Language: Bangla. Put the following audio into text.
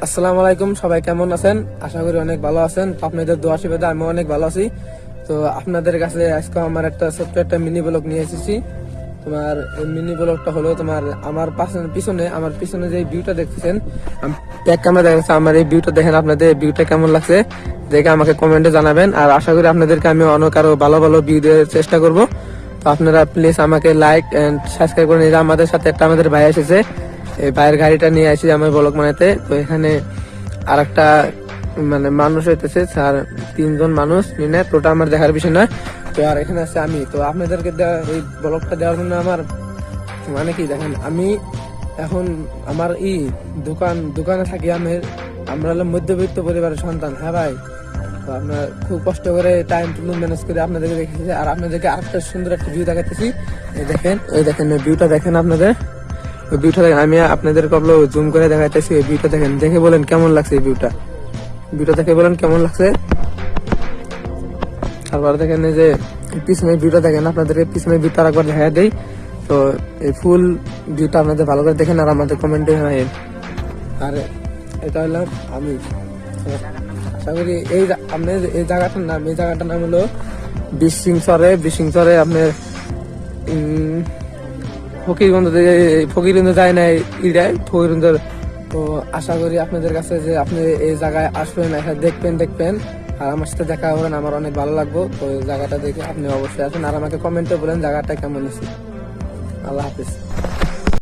আসসালামু আলাইকুম, সবাই কেমন আছেন? আশা করি অনেক ভালো আছেন। তো আপনাদের দোয়া আশীর্বাদে আমি অনেক ভালো আছি। তো আপনাদের কাছে আজকে আমার একটা ছোট্ট একটা মিনি ব্লগ নিয়ে এসেছি। তোমার এই মিনি ব্লগটা হলো তোমার আমার পিছনে যে ভিউটা দেখতেছেন, ব্যাক ক্যামেরা দেখাচ্ছে, আমার এই ভিউটা দেখেন। আপনাদের ভিউটা কেমন লাগছে দেখে আমাকে কমেন্টে জানাবেন। আর আশা করি আপনাদেরকে আমি অনেক আরো ভালো ভালো ভিউ দেওয়ার চেষ্টা করব। তো আপনারা প্লিজ আমাকে লাইক এন্ড সাবস্ক্রাইব করে নিন। আমাদের সাথে একটা আমাদের ভাই এসেছে, এই ভাইয়ের গাড়িটা নিয়ে আসি আমার ব্লগ বানাতে। তো এখানে আর একটা মানে মানুষ হইতেছে, স্যার 3জন মানুষ নিয়ে টোটা আমার দেখার বিষয় নয়। তো আর এখানে আছে আমি। তো আপনাদেরকে এই ব্লগটা দেওয়ার জন্য আমার মানে কি দেখেন, আমি এখন আমার দোকানে থাকি। আমরা হলো মধ্যবিত্ত পরিবারের সন্তান। হ্যাঁ ভাই, তো আপনার খুব কষ্ট করে টাইম টুলু ম্যানেজ করে আপনাদেরকে দেখেছি। আর আপনাদেরকে আরেকটা সুন্দর একটা ভিউ দেখাতেছি। এই দেখেন ওই ভিউটা দেখেন আপনাদের। ওই ভিউটা দেখেন, আমি আপনাদের কবলো জুম করে দেখাইতেছি। এই ভিউটা দেখেন, দেখে বলেন কেমন লাগছে এই ভিউটা দেখে বলেন কেমন লাগছে। তারপর দেখেন এই যে পিছনের ভিউটা দেখেন, আপনাদেরকে পিছনের ভিউটা আরেকবার দেখা দেই। তো এই ফুল ভিউটা আপনাদের ভালো করে দেখেন আর আমাদের কমেন্টে জানাবেন। আর এটা হলাম আমি। আশা করি আপনার এই জায়গাটার নাম হলো বিশিংচরে আপনার ফকিরগঞ্জ যায় না ফকিরগঞ্জ। তো আশা করি আপনাদের কাছে যে আপনি এই জায়গায় আসবেন, এসে দেখবেন আর আমার সাথে দেখা হবেন, আমার অনেক ভালো লাগবে। তো এই জায়গাটা দেখে আপনি অবশ্যই আসবেন আর আমাকে কমেন্টে বলেন জায়গাটা কেমন হয়েছে। আল্লাহ হাফিজ।